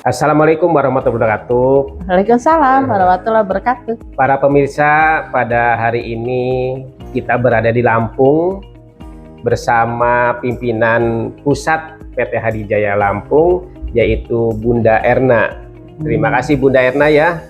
Assalamualaikum warahmatullahi wabarakatuh. Waalaikumsalam warahmatullahi wabarakatuh. Para pemirsa, pada hari ini kita berada di Lampung bersama pimpinan pusat PT Hadijaya Lampung, yaitu Bunda Erna. Terima kasih Bunda Erna ya,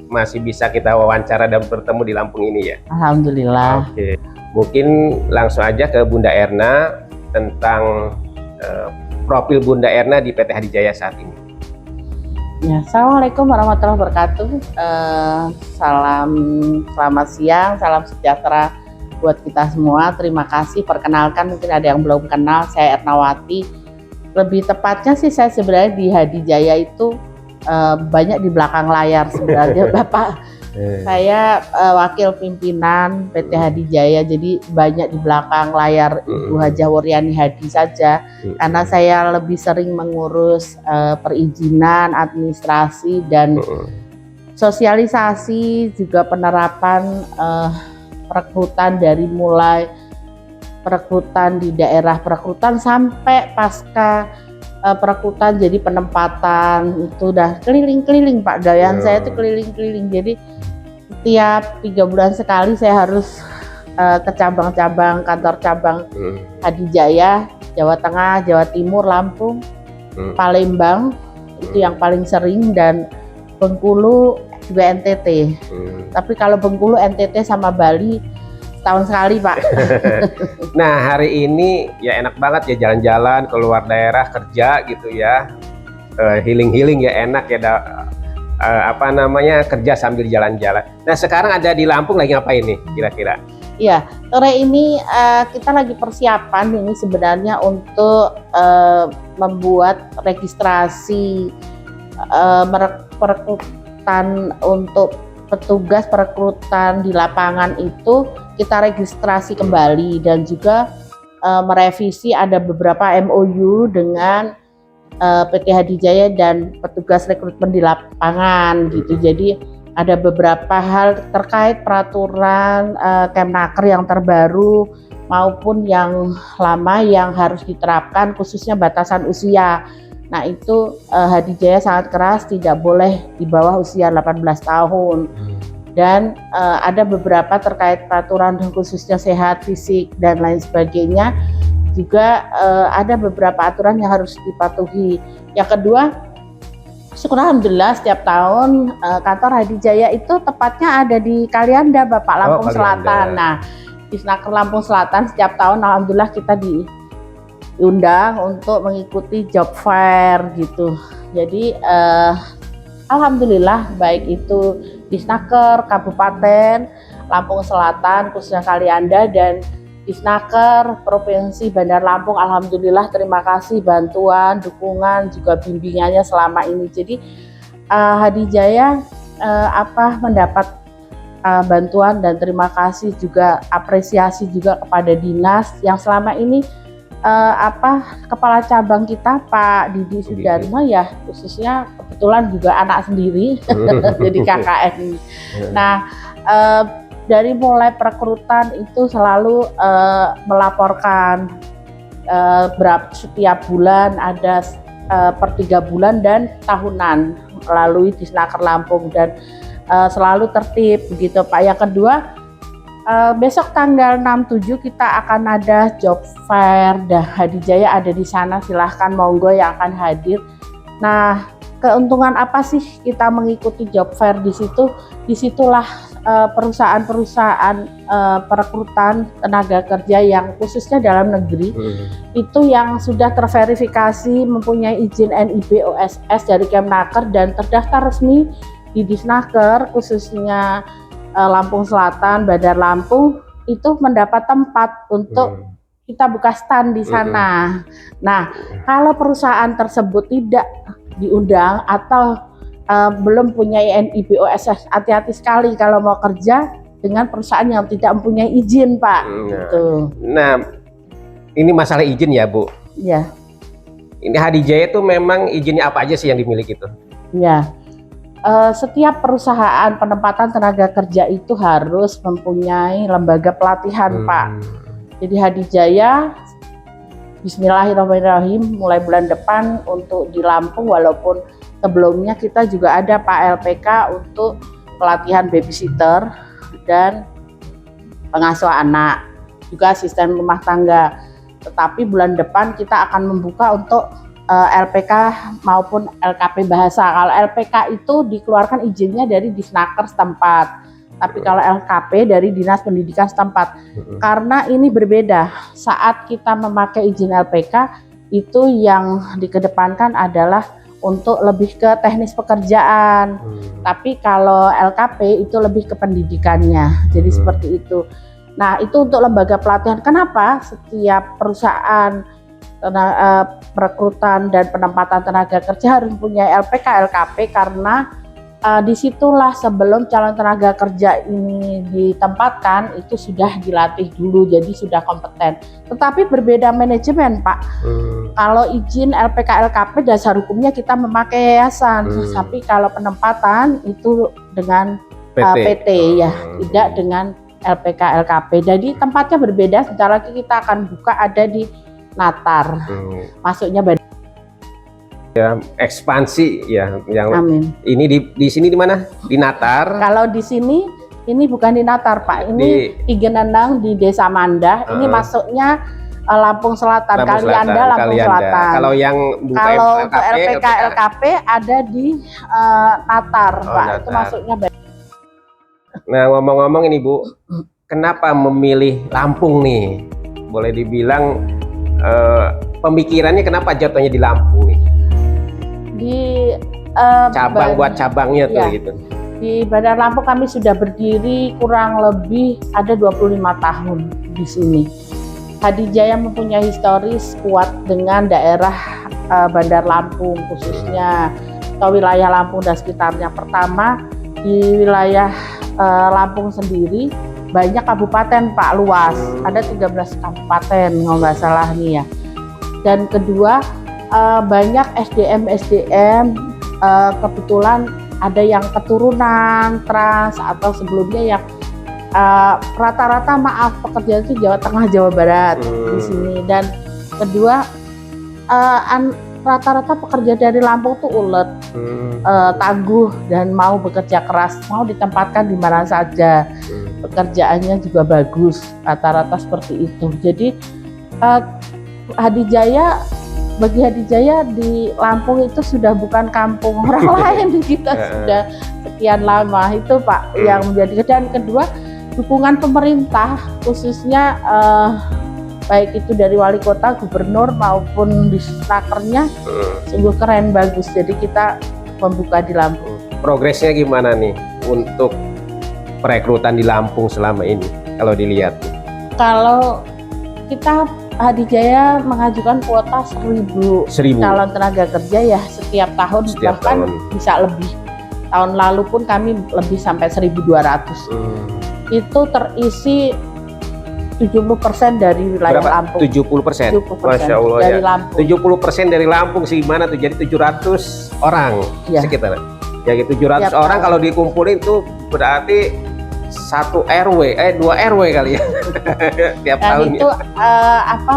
masih bisa kita wawancara dan bertemu di Lampung ini ya. Alhamdulillah. Oke, mungkin langsung aja ke Bunda Erna tentang profil Bunda Erna di PT Hadijaya saat ini. Ya, Assalamualaikum warahmatullahi wabarakatuh. Selamat siang, salam sejahtera buat kita semua. Terima kasih. Perkenalkan, mungkin ada yang belum kenal, saya Ernawati. Lebih tepatnya sih saya sebenarnya di Hadijaya itu banyak di belakang layar sebenarnya Bapak. Saya wakil pimpinan PT Hadijaya, jadi banyak di belakang layar Ibu Hajah Wuryani Hadi saja, karena saya lebih sering mengurus perizinan, administrasi, dan sosialisasi, juga penerapan perekrutan dari mulai perekrutan di daerah perekrutan sampai pasca perekrutan jadi penempatan. Itu udah keliling-keliling Pak Dayan. Saya itu keliling-keliling, jadi setiap 3 bulan sekali saya harus ke cabang-cabang, kantor cabang Hadijaya, Jawa Tengah, Jawa Timur, Lampung, Palembang, itu yang paling sering, dan Bengkulu juga NTT. Tapi kalau Bengkulu, NTT sama Bali tahun sekali Pak. Nah, hari ini ya enak banget ya jalan-jalan keluar daerah kerja gitu ya, healing ya, enak ya, kerja sambil jalan-jalan. Nah, sekarang ada di Lampung lagi ngapain nih kira-kira? Iya, sore ini kita lagi persiapan ini sebenarnya untuk membuat registrasi perekrutan untuk petugas perekrutan di lapangan itu. Kita registrasi kembali dan juga merevisi ada beberapa MOU dengan PT Hadijaya dan petugas rekrutmen di lapangan gitu. Jadi ada beberapa hal terkait peraturan Kemnaker yang terbaru maupun yang lama yang harus diterapkan, khususnya batasan usia. Nah itu Hadijaya sangat keras, tidak boleh di bawah usia 18 tahun. Dan ada beberapa terkait peraturan khususnya sehat, fisik, dan lain sebagainya. Juga ada beberapa aturan yang harus dipatuhi. Yang kedua, syukur alhamdulillah setiap tahun kantor Hadijaya itu tepatnya ada di Kalianda Bapak, Lampung Selatan. Nah, di Snaker Lampung Selatan setiap tahun alhamdulillah kita diundang untuk mengikuti job fair gitu. Jadi alhamdulillah baik itu di Snaker Kabupaten Lampung Selatan khususnya Kalianda dan di Snaker Provinsi Bandar Lampung, alhamdulillah terima kasih bantuan, dukungan, juga bimbingannya selama ini. Jadi Hadijaya mendapat bantuan dan terima kasih juga, apresiasi juga kepada dinas yang selama ini kepala cabang kita Pak Didi Sudarma ya, khususnya kebetulan juga anak sendiri jadi KKN. Nah dari mulai perekrutan itu selalu melaporkan setiap bulan, ada per 3 bulan dan tahunan melalui Disnaker Lampung, dan selalu tertib begitu Pak. Yang kedua, besok tanggal 6-7 kita akan ada job fair dan Hadijaya ada di sana, silahkan monggo yang akan hadir. Nah, keuntungan apa sih kita mengikuti job fair di situ? Disitulah perusahaan-perusahaan perekrutan tenaga kerja yang khususnya dalam negeri itu yang sudah terverifikasi mempunyai izin NIB OSS dari Kemnaker dan terdaftar resmi di Disnaker khususnya Lampung Selatan, Bandar Lampung, itu mendapat tempat untuk kita buka stand di sana. Nah, kalau perusahaan tersebut tidak diundang atau belum punya NIB OSS, hati-hati sekali kalau mau kerja dengan perusahaan yang tidak mempunyai izin, Pak. Gitu. Nah, ini masalah izin ya, Bu? Iya. Ini Hadijaya itu memang izinnya apa aja sih yang dimiliki itu? Iya. Setiap perusahaan penempatan tenaga kerja itu harus mempunyai lembaga pelatihan, Pak. Jadi Hadijaya, bismillahirrahmanirrahim, mulai bulan depan untuk di Lampung, walaupun Sebelumnya kita juga ada Pak LPK untuk pelatihan babysitter dan pengasuh anak, juga asisten rumah tangga. Tetapi bulan depan kita akan membuka untuk LPK maupun LKP bahasa. Kalau LPK itu dikeluarkan izinnya dari Disnaker setempat, tapi kalau LKP dari Dinas Pendidikan setempat. Karena ini berbeda, saat kita memakai izin LPK itu yang dikedepankan adalah untuk lebih ke teknis pekerjaan. Tapi kalau LKP itu lebih ke pendidikannya. Jadi seperti itu. Nah, itu untuk lembaga pelatihan. Kenapa setiap perusahaan perekrutan dan penempatan tenaga kerja harus punya LPK, LKP? Karena disitulah sebelum calon tenaga kerja ini ditempatkan itu sudah dilatih dulu, jadi sudah kompeten. Tetapi berbeda manajemen, Pak. Kalau izin LPK LKP dasar hukumnya kita memakai yayasan, tapi kalau penempatan itu dengan PT ya, tidak dengan LPK LKP. Jadi tempatnya berbeda. Sebentar lagi kita akan buka ada di Natar. Masuknya ya, ekspansi ya, yang Amin. Ini di sini di mana? Di Natar. Kalau di sini ini bukan di Natar, Pak. Ini Tigenenang di Desa Manda. Ini masuknya Lampung Selatan, Kalianda, Lampung Selatan. Kalau yang untuk LPK LKP ada di Natar, Pak. Natar. Itu masuknya. Nah, ngomong-ngomong ini Bu, kenapa memilih Lampung nih? Boleh dibilang pemikirannya kenapa jatuhnya di Lampung nih? Di cabang buat cabangnya tuh gitu. Di Bandar Lampung kami sudah berdiri kurang lebih ada 25 tahun di sini. Hadijaya mempunyai historis kuat dengan daerah Bandar Lampung, khususnya ke wilayah Lampung dan sekitarnya. Pertama, di wilayah Lampung sendiri banyak kabupaten, Pak, luas. Ada 13 kabupaten kalau nggak salah nih ya. Dan kedua, banyak SDM kebetulan ada yang keturunan trans atau sebelumnya yang rata-rata pekerja itu Jawa Tengah, Jawa Barat di sini. Dan kedua, rata-rata pekerja dari Lampung tuh ulet, tangguh dan mau bekerja keras, mau ditempatkan di mana saja. Pekerjaannya juga bagus, rata-rata seperti itu. Jadi bagi Hadijaya di Lampung itu sudah bukan kampung orang lain, kita sudah sekian lama itu, Pak, yang menjadi. Dan kedua, dukungan pemerintah khususnya baik itu dari wali kota, gubernur maupun di Disnakernya sungguh keren, bagus. Jadi kita membuka di Lampung. Progresnya gimana nih untuk perekrutan di Lampung selama ini kalau dilihat? Kalau kita Hadijaya mengajukan kuota 1000 calon tenaga kerja ya setiap tahun, bahkan bisa lebih. Tahun lalu pun kami lebih sampai 1200. Itu terisi 70% dari wilayah Lampung. 70%? Masya Allah dari ya. Lampung. 70% dari Lampung sih, gimana tuh? Jadi 700 orang ya, sekitar. Ya gitu, 700 orang kalau dikumpulin tuh berarti 1 RW, 2 RW kali ya. Tiap tahun. Itu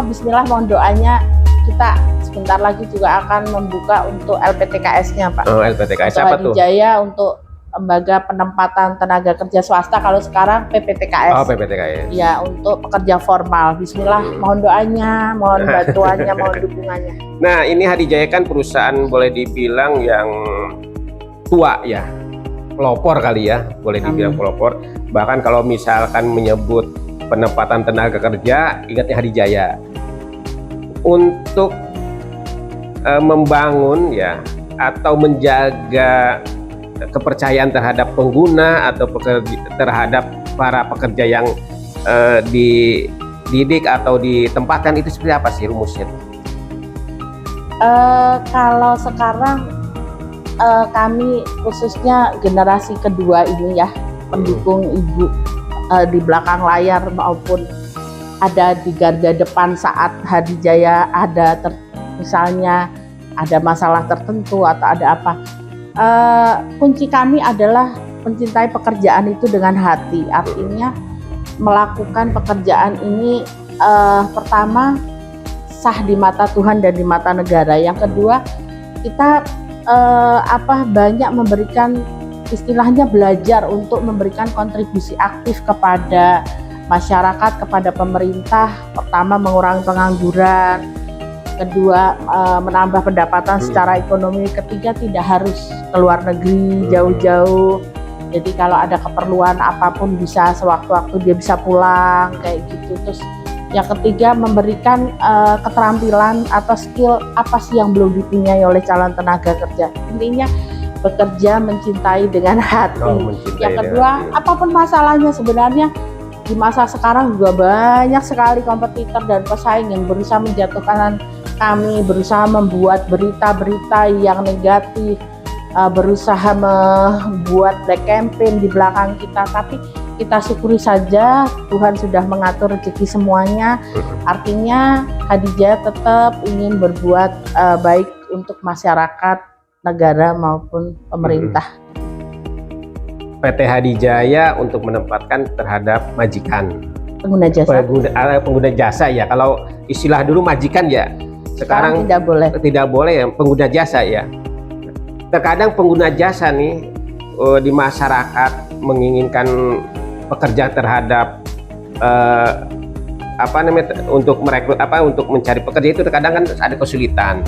bismillah, mohon doanya. Kita sebentar lagi juga akan membuka untuk LPTKS-nya, Pak. Oh, LPTKS apa tuh? Hadijaya untuk lembaga penempatan tenaga kerja swasta, kalau sekarang PPTKS. Oh, PPTKS. Ya, untuk pekerja formal. Bismillah, mohon doanya, mohon bantuannya, mohon dukungannya. Nah, ini Hadijaya kan perusahaan boleh dibilang yang tua ya. Pelopor kali ya, boleh dibilang pelopor. Bahkan kalau misalkan menyebut penempatan tenaga kerja, ingatnya Hadijaya. Untuk membangun ya atau menjaga kepercayaan terhadap pengguna atau terhadap para pekerja yang dididik atau ditempatkan, itu seperti apa sih rumusnya? Kalau sekarang kami khususnya generasi kedua ini ya, pendukung ibu di belakang layar maupun ada di garda depan saat Hadijaya ada misalnya ada masalah tertentu atau ada apa. Kunci kami adalah mencintai pekerjaan itu dengan hati. Artinya melakukan pekerjaan ini pertama sah di mata Tuhan dan di mata negara. Yang kedua, kita banyak memberikan, istilahnya belajar untuk memberikan kontribusi aktif kepada masyarakat, kepada pemerintah. Pertama, mengurangi pengangguran, kedua menambah pendapatan secara ekonomi, ketiga tidak harus keluar negeri jauh-jauh. Jadi kalau ada keperluan apapun bisa sewaktu-waktu dia bisa pulang kayak gitu. Terus yang ketiga, memberikan keterampilan atau skill apa sih yang belum dipunyai oleh calon tenaga kerja. Intinya bekerja mencintai dengan hati. Yang kedua, apapun masalahnya, sebenarnya di masa sekarang juga banyak sekali kompetitor dan pesaing yang berusaha menjatuhkan kami, berusaha membuat berita-berita yang negatif, berusaha membuat black campaign di belakang kita. Tapi kita syukuri saja, Tuhan sudah mengatur rezeki semuanya. Artinya Hadijaya tetap ingin berbuat baik untuk masyarakat, negara maupun pemerintah. PT Hadijaya untuk menempatkan terhadap majikan, pengguna jasa. Pengguna jasa ya. Kalau istilah dulu majikan ya. Sekarang tidak boleh ya, pengguna jasa ya. Terkadang pengguna jasa nih di masyarakat menginginkan pekerja terhadap untuk merekrut untuk mencari pekerja itu terkadang kan ada kesulitan.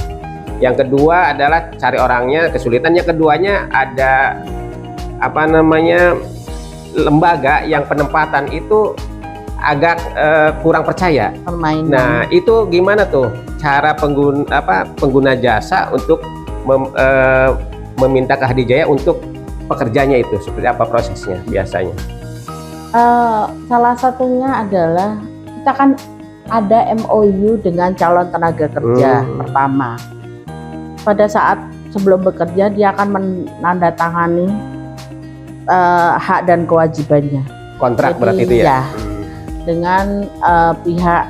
Yang kedua adalah cari orangnya kesulitan. Yang keduanya ada lembaga yang penempatan itu agak kurang percaya. Permainan. Nah, itu gimana tuh cara pengguna jasa untuk meminta ke Hadijaya untuk pekerjanya itu, seperti apa prosesnya biasanya? Salah satunya adalah kita kan ada MOU dengan calon tenaga kerja. Pertama, pada saat sebelum bekerja dia akan menandatangani hak dan kewajibannya. Kontrak. Jadi, berarti itu ya? Dengan pihak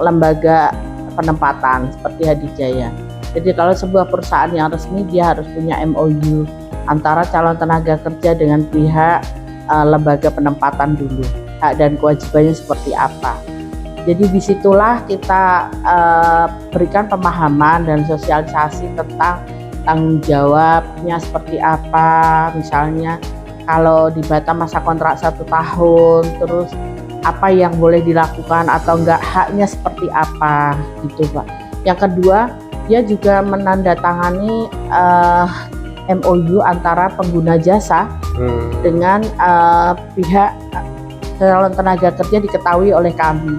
lembaga penempatan seperti Hadijaya. Jadi kalau sebuah perusahaan yang resmi, dia harus punya MOU antara calon tenaga kerja dengan pihak lembaga penempatan dulu, hak dan kewajibannya seperti apa. Jadi disitulah kita berikan pemahaman dan sosialisasi tentang tanggung jawabnya seperti apa. Misalnya kalau di Batam masa kontrak 1 tahun, terus apa yang boleh dilakukan atau enggak, haknya seperti apa gitu Pak. Yang kedua, dia juga menandatangani MOU antara pengguna jasa dengan pihak calon tenaga kerja diketahui oleh kami.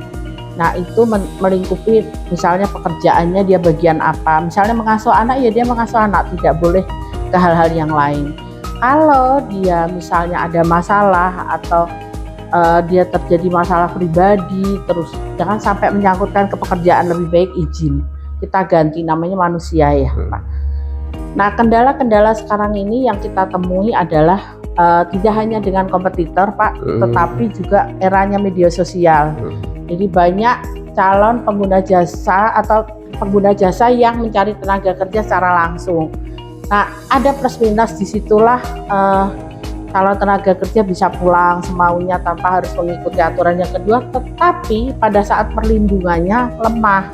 Nah, itu melingkupi misalnya pekerjaannya dia bagian apa. Misalnya mengasuh anak, ya dia mengasuh anak, tidak boleh ke hal-hal yang lain. Kalau dia misalnya ada masalah atau dia terjadi masalah pribadi, terus jangan sampai menyangkutkan ke pekerjaan, lebih baik izin. Kita ganti namanya manusia ya Pak. Nah, kendala-kendala sekarang ini yang kita temui adalah tidak hanya dengan kompetitor Pak, tetapi juga eranya media sosial. Jadi banyak calon pengguna jasa atau pengguna jasa yang mencari tenaga kerja secara langsung. Nah, ada plus minus, disitulah calon tenaga kerja bisa pulang semaunya tanpa harus mengikuti aturan. Yang kedua, tetapi pada saat perlindungannya lemah,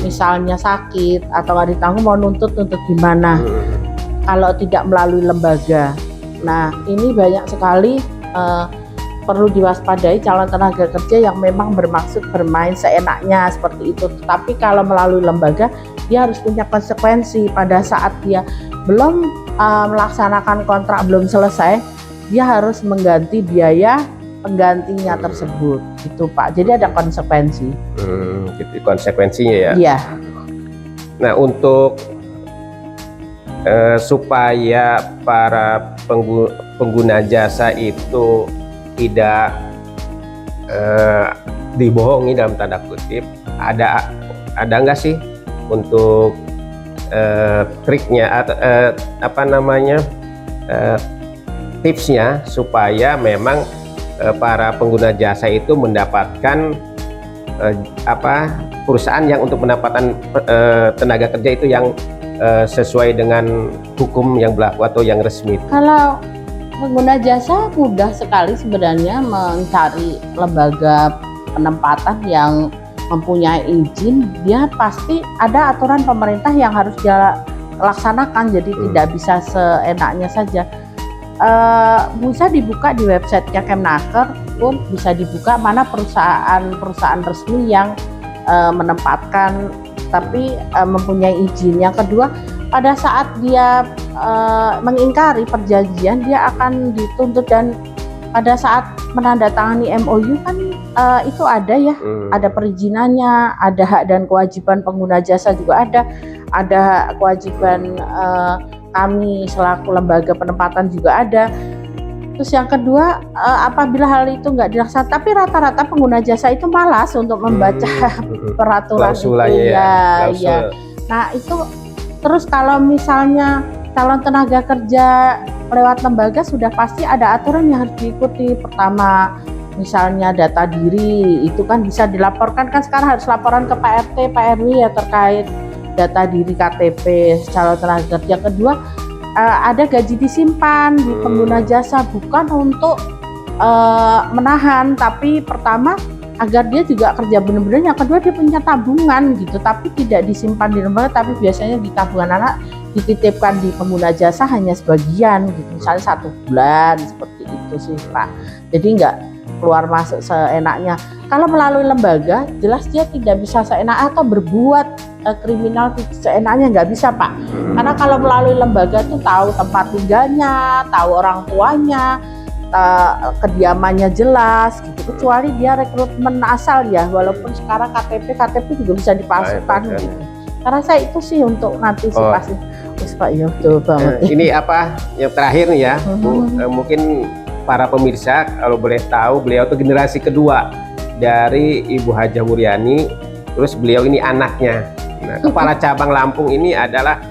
misalnya sakit atau nggak ditanggung, mau nuntut gimana kalau tidak melalui lembaga. Nah, ini banyak sekali perlu diwaspadai calon tenaga kerja yang memang bermaksud bermain seenaknya seperti itu. Tapi kalau melalui lembaga, dia harus punya konsekuensi. Pada saat dia belum melaksanakan kontrak, belum selesai, dia harus mengganti biaya penggantinya tersebut, gitu Pak. Jadi ada konsekuensi. Gitu konsekuensinya ya. Iya. Nah, untuk supaya para pengguna jasa itu tidak dibohongi dalam tanda kutip, ada nggak sih untuk triknya atau tipsnya supaya memang para pengguna jasa itu mendapatkan perusahaan yang untuk mendapatkan tenaga kerja itu yang sesuai dengan hukum yang berlaku atau yang resmi? Kalau pengguna jasa mudah sekali sebenarnya mencari lembaga penempatan yang mempunyai izin. Dia pasti ada aturan pemerintah yang harus dia laksanakan, jadi tidak bisa seenaknya saja. Bisa dibuka di websitenya Kemnaker pun bisa dibuka mana perusahaan resmi yang menempatkan tapi mempunyai izin. Yang kedua, pada saat dia mengingkari perjanjian dia akan dituntut, dan pada saat menandatangani MOU kan itu ada ya, ada perizinannya, ada hak dan kewajiban pengguna jasa juga ada kewajiban kami selaku lembaga penempatan juga ada. Terus yang kedua, apabila hal itu nggak dilaksanakan, tapi rata-rata pengguna jasa itu malas untuk membaca peraturan itu ya. Nah itu terus kalau misalnya calon tenaga kerja lewat lembaga sudah pasti ada aturan yang harus diikuti. Pertama, misalnya data diri itu kan bisa dilaporkan, kan sekarang harus laporan ke Pak RT, Pak RW ya terkait data diri KTP calon tenaga kerja. Kedua, ada gaji disimpan di pengguna jasa, bukan untuk menahan, tapi pertama agar dia juga kerja benar-benar. Yang kedua, dia punya tabungan gitu, tapi tidak disimpan di lembaga, tapi biasanya di tabungan anak dititipkan di pengguna jasa hanya sebagian gitu, misalnya 1 bulan, seperti itu sih Pak. Jadi nggak keluar masuk seenaknya. Kalau melalui lembaga jelas dia tidak bisa seenak atau berbuat kriminal seenaknya, nggak bisa Pak. Karena kalau melalui lembaga tuh tahu tempat tinggalnya, tahu orang tuanya, kediamannya jelas gitu. Kecuali dia rekrutmen asal ya, walaupun sekarang KTP juga bisa dipalsukan gitu. Karena saya itu sih untuk antisipasi. Pak ya, banget. Ini apa yang terakhir nih ya, Bu, mungkin para pemirsa kalau boleh tahu, beliau tuh generasi kedua dari Ibu Hajah Wuryani, terus beliau ini anaknya. Nah, kepala cabang Lampung ini adalah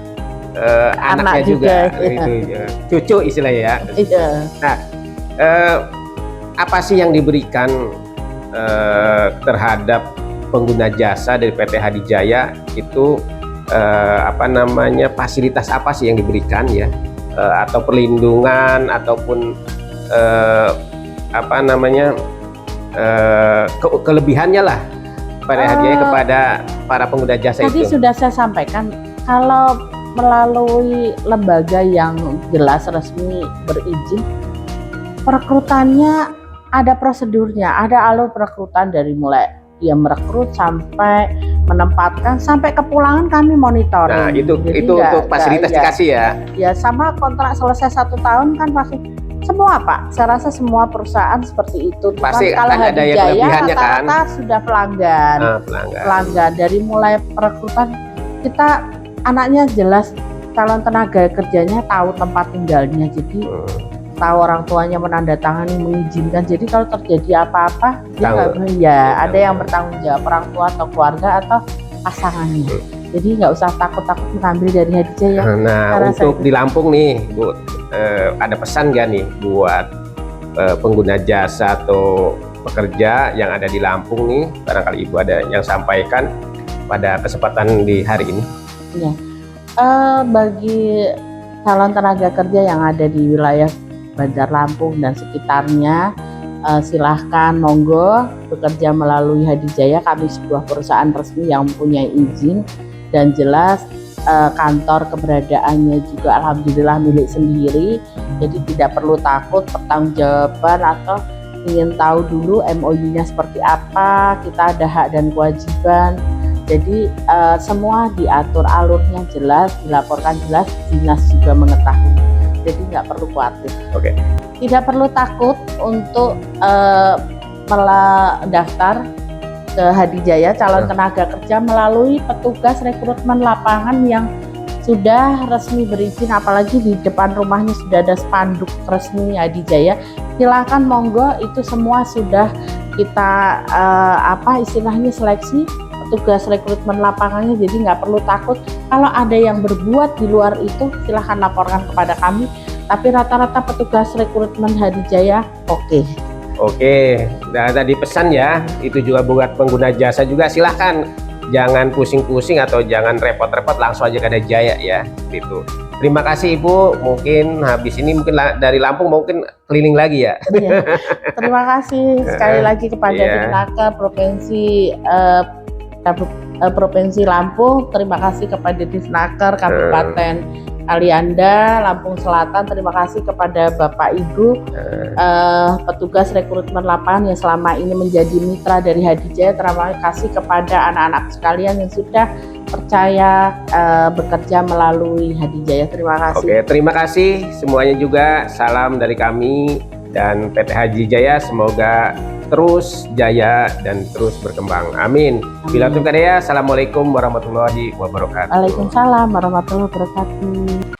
anaknya juga, itu ya. Cucu istilahnya ya. Nah, apa sih yang diberikan terhadap pengguna jasa dari PT Hadijaya itu, apa namanya, fasilitas apa sih yang diberikan ya, atau perlindungan ataupun apa namanya, kelebihannya lah pada Hadijaya kepada para pengguna jasa tadi itu. Sudah saya sampaikan, kalau melalui lembaga yang jelas resmi berizin, perekrutannya ada prosedurnya, ada alur perekrutan dari mulai dia merekrut sampai menempatkan sampai kepulangan kami monitoring. Nah itu untuk fasilitas dikasih ya. Ya sama kontrak selesai 1 tahun kan pasti semua Pak. Saya rasa semua perusahaan seperti itu. Pasti kalau kan ada yang kelebihannya kan. Rata-rata sudah pelanggan. Pelanggan dari mulai perekrutan kita anaknya jelas, calon tenaga kerjanya tahu tempat tinggalnya, jadi tahu orang tuanya menandatangani mengizinkan. Jadi kalau terjadi apa-apa dia ada yang bertanggung jawab, orang tua atau keluarga atau pasangannya. Jadi nggak usah takut-takut mengambil dari Hadijaya. Nah untuk di Lampung nih Bu, ada pesan nggak nih buat pengguna jasa atau pekerja yang ada di Lampung nih, barangkali Ibu ada yang sampaikan pada kesempatan di hari ini? Ya, bagi calon tenaga kerja yang ada di wilayah Bandar Lampung dan sekitarnya, silahkan monggo bekerja melalui Hadijaya. Kami sebuah perusahaan resmi yang mempunyai izin dan jelas kantor keberadaannya juga alhamdulillah milik sendiri, jadi tidak perlu takut pertanggungjawaban atau ingin tahu dulu MOU-nya seperti apa, kita ada hak dan kewajiban. Jadi semua diatur, alurnya jelas, dilaporkan jelas, dinas juga mengetahui. Jadi nggak perlu khawatir. Oke. Tidak perlu takut untuk mendaftar ke Hadijaya calon tenaga kerja melalui petugas rekrutmen lapangan yang sudah resmi berizin, apalagi di depan rumahnya sudah ada spanduk resmi Hadijaya. Silakan monggo, itu semua sudah kita istilahnya seleksi tugas rekrutmen lapangannya, jadi nggak perlu takut. Kalau ada yang berbuat di luar itu silahkan laporkan kepada kami, tapi rata-rata petugas rekrutmen Hadijaya Oke. Nah tadi pesan ya, itu juga buat pengguna jasa juga, silahkan jangan pusing-pusing atau jangan repot-repot, langsung aja ke Hadijaya ya gitu. Terima kasih Ibu, mungkin habis ini mungkin dari Lampung mungkin keliling lagi ya. Iya. Terima kasih sekali lagi kepada Kemnaker Provinsi Provinsi Lampung, terima kasih kepada Disnaker Kabupaten Alianda, Lampung Selatan, terima kasih kepada Bapak Ibu petugas rekrutmen lapangan yang selama ini menjadi mitra dari Hadijaya. Terima kasih kepada anak-anak sekalian yang sudah percaya bekerja melalui Hadijaya. Terima kasih. Oke, terima kasih semuanya juga. Salam dari kami dan PT Hadijaya, semoga terus jaya dan terus berkembang. Amin. Bila Assalamualaikum warahmatullahi wabarakatuh. Waalaikumsalam warahmatullahi wabarakatuh.